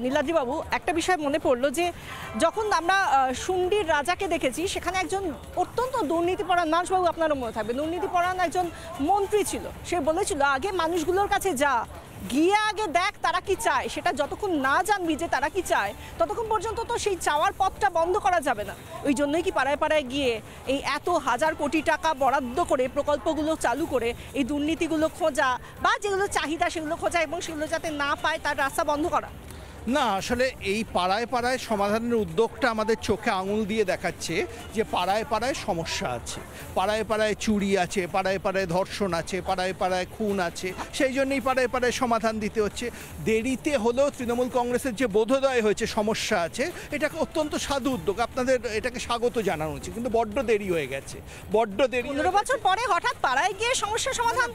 নীলাদ্রিবাবু, একটা বিষয় মনে পড়লো যে যখন আমরা শুন্ডির রাজাকে দেখেছি, সেখানে একজন অত্যন্ত দুর্নীতিপরায়ণ মানুষবাবু, আপনারও মনে থাকবে, দুর্নীতিপরায়ণ একজন মন্ত্রী ছিল। সে বলেছিল, আগে মানুষগুলোর কাছে যা, গিয়ে আগে দেখ তারা কি চায়। সেটা যতক্ষণ না জানবি যে তারা কি চায়, ততক্ষণ পর্যন্ত তো সেই চাওয়ার পথটা বন্ধ করা যাবে না। ওই জন্যই কি পাড়ায় পাড়ায় গিয়ে এই এত হাজার কোটি টাকা বরাদ্দ করে প্রকল্পগুলো চালু করে এই দুর্নীতিগুলো খোঁজা, বা যেগুলো চাহিদা সেগুলো খোঁজা, এবং সেগুলো যাতে না পায় তার রাস্তা বন্ধ করা? না, আসলে এই পাড়ায় পাড়ায় সমাধানের উদ্যোগটা আমাদের চোখে আঙুল দিয়ে দেখাচ্ছে যে পাড়ায় পাড়ায় সমস্যা আছে, পাড়ায় পাড়ায় চুরি আছে, পাড়ায় পাড়ায় ধর্ষণ আছে, পাড়ায় পাড়ায় খুন আছে। সেই জন্যই পাড়ায় পাড়ায় সমাধান দিতে হচ্ছে। দেরিতে হলেও তৃণমূল কংগ্রেসের যে বোধোদয় হয়েছে সমস্যা আছে, এটাকে অত্যন্ত সাধু উদ্যোগ, আপনাদের এটাকে স্বাগত জানানো উচিত। কিন্তু বড্ড দেরি হয়ে গেছে, বড্ড দেরি। 15 বছর পরে হঠাৎ পাড়ায় গিয়ে সমস্যার সমাধান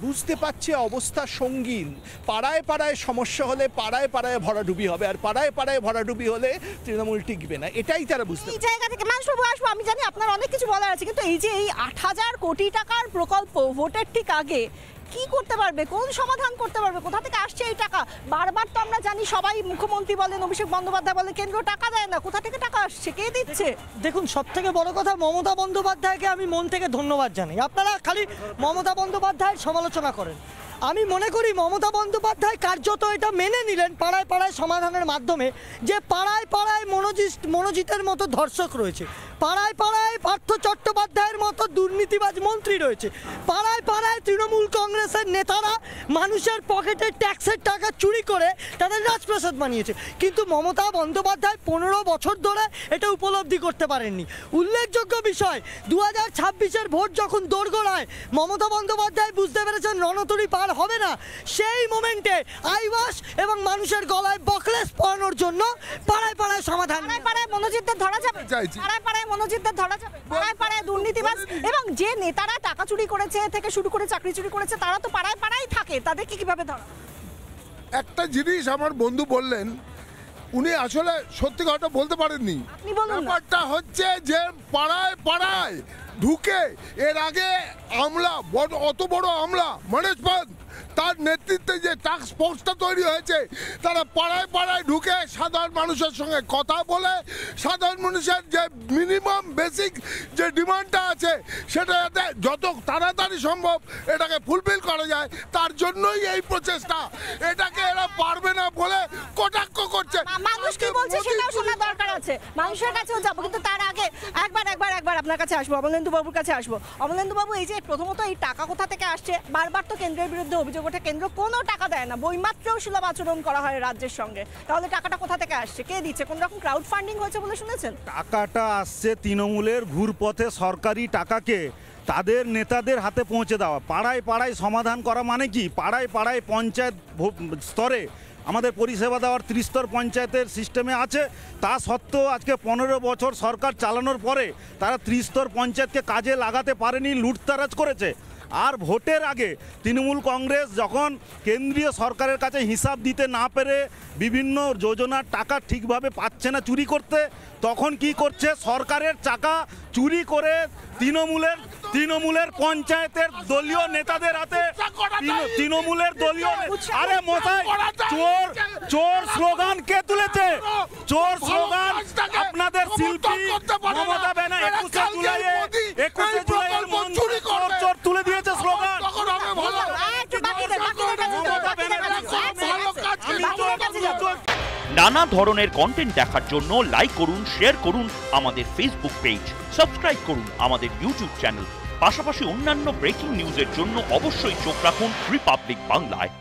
বুঝতে পারছে অবস্থা সঙ্গীন। পাড়ায় পাড়ায় সমস্যা হলে পাড়ায় পাড়ায় ভরাডুবি হবে, আর পাড়ায় পাড়ায় ভরাডুবি হলে তৃণমূল টিকবে না, এটাই তারা বুঝতে। এই জায়গা থেকে মানুষবাবু আসবো, আমি জানি আপনার অনেক কিছু বলার আছে, কিন্তু এই যে এই 8,000 কোটি টাকার প্রকল্প ভোটের ঠিক আগে কি করতে পারবে, কোন সমাধান করতে পারবে, কোথা থেকে আসছে এই টাকা? বারবার তো আমরা জানি, সবাই মুখ্যমন্ত্রী বলেন, অভিষেক বন্দ্যোপাধ্যায় বলে, কেন্দ্র টাকা দেয় না। কোথা থেকে টাকা আসছে, কে দিচ্ছে? দেখুন, সব থেকে বড় কথা, মমতা বন্দ্যোপাধ্যায়কে আমি মন থেকে ধন্যবাদ জানাই। আপনারা খালি মমতা বন্দ্যোপাধ্যায়ের সমালোচনা করেন। আমি মনে করি মমতা বন্দ্যোপাধ্যায় কার্যত এটা মেনে নিলেন পাড়ায় পাড়ায় সমাধানের মাধ্যমে, যে পাড়ায় পাড়ায় মনোজিতের মতো ধর্ষক রয়েছে, পাড়ায় পাড়ায় পার্থ চট্টোপাধ্যায়ের মতো দুর্নীতিবাজ মন্ত্রী রয়েছে, পাড়ায় পাড়ায় তৃণমূল কংগ্রেসের নেতারা মানুষের পকেটের ট্যাক্সের টাকা চুরি করে তাদের রাজপ্রাসাদ বানিয়েছে। কিন্তু মমতা বন্দ্যোপাধ্যায় 15 বছর ধরে এটা উপলব্ধি করতে পারেননি। উল্লেখযোগ্য বিষয়, 2026-এর ভোট যখন দোরগোড়ায়, মমতা বন্দ্যোপাধ্যায় বুঝতে পেরেছেন রণতরী পার হবে না। সেই মোমেন্টে আইওয়াস এবং মানুষের গলায় বকলেস পরানোর জন্য পাড়ায় পাড়ায় সমাধান। পাড়ায় মনোজিতদের ধরা যাবে, পাড়ায় পাড়ায় মনোজিতদের ধরা যাবে, পাড়ায় পাড়ায় দুর্নীতিবাজ এবং যে নেতারা টাকা চুরি করেছে থেকে শুরু করে চাকরি চুরি করেছে, তারা তো পাড়ায় পাড়ায় থাকে, তাদেরকে কিভাবে ধরা? একটা জিনিস আমার বন্ধু বললেন, উনি আসলে সত্যি কথা বলতে পারেননি। ব্যাপারটা হচ্ছে যে পাড়ায় পাড়ায় ঢুকে, এর আগে আমলা, অত বড় আমলা মনোজ পান, তার নেতৃত্বে যে টাস্ক ফোর্সটা তৈরি হয়েছে, তারা পাড়ায় পাড়ায় ঢুকে সাধারণ মানুষের সঙ্গে কথা বলে, সাধারণ মানুষের যে মিনিমাম বেসিক যে ডিমান্ডটা আছে, সেটা যাতে যত তাড়াতাড়ি সম্ভব এটাকে ফুলফিল করা যায়, তার জন্যই এই প্রচেষ্টা। এটাকে এরা পারবে না বলে কটাক্ষ করছে। মানুষ কি বলছে সেটাও শোনা দরকার আছে, মানুষের কাছেও যাবো। কিন্তু তার আগে একবার আপনার কাছে আসবো, অমলেন্দু বাবুর কাছে আসবো। অমলেন্দু বাবু, এই যে প্রথমত এই টাকা কোথা থেকে আসছে, বারবার তো কেন্দ্রের বিরুদ্ধে অভিযোগ ওঠে, কেন্দ্র কোনো টাকা দেয় না, বইমাত্রেও সুলভ আচরণ করা হয় রাজ্যের সঙ্গে। তাহলে টাকাটা কোথা থেকে আসছে, কে দিচ্ছে? কোন রকম ক্রাউড ফান্ডিং হয়েছে বলে শুনেছেন? টাকাটা আসছে তৃণমূলের ঘুরপথে সরকারি টাকাকে তাদের নেতাদের হাতে পৌঁছে দেওয়া। পাড়ায় পাড়ায় সমাধান করা মানে কি? পাড়ায় পাড়ায় পঞ্চায়েত স্তরে আমাদের পরিষেবা দেওয়ার 30 স্তর পঞ্চায়েতের সিস্টেমে আছে। তা সত্ত্বেও আজকে 15 বছর সরকার চালানোর পরে তারা 30 স্তর পঞ্চায়েতকে কাজে লাগাতে পারেনি, লুটতারাজ করেছে। আর ভোটের আগে তৃণমূল কংগ্রেস যখন কেন্দ্রীয় সরকারের কাছে হিসাব দিতে না পেরে বিভিন্ন যোজনার টাকা ঠিকভাবে পাচ্ছে না চুরি করতে, তখন কি করছে? সরকারের টাকা চুরি করে তৃণমূলের পঞ্চায়েতের দলীয় নেতাদের হাতে, তৃণমূলের দলীয়, আরে মশাই, চোর স্লোগান কে তুলেছে? চোর স্লোগান আপনাদের শিল্পী মমতা ব্যানার্জি 21শে জুলাইয়ের চোর তুলে দিয়েছে স্লোগান। নানা ধরনের কন্টেন্ট দেখার জন্য লাইক করুন, শেয়ার করুন আমাদের ফেসবুক পেজ, সাবস্ক্রাইব করুন আমাদের ইউটিউব চ্যানেল। পাশাপাশি অন্যান্য ব্রেকিং নিউজের জন্য অবশ্যই চোখ রাখুন রিপাবলিক বাংলায়।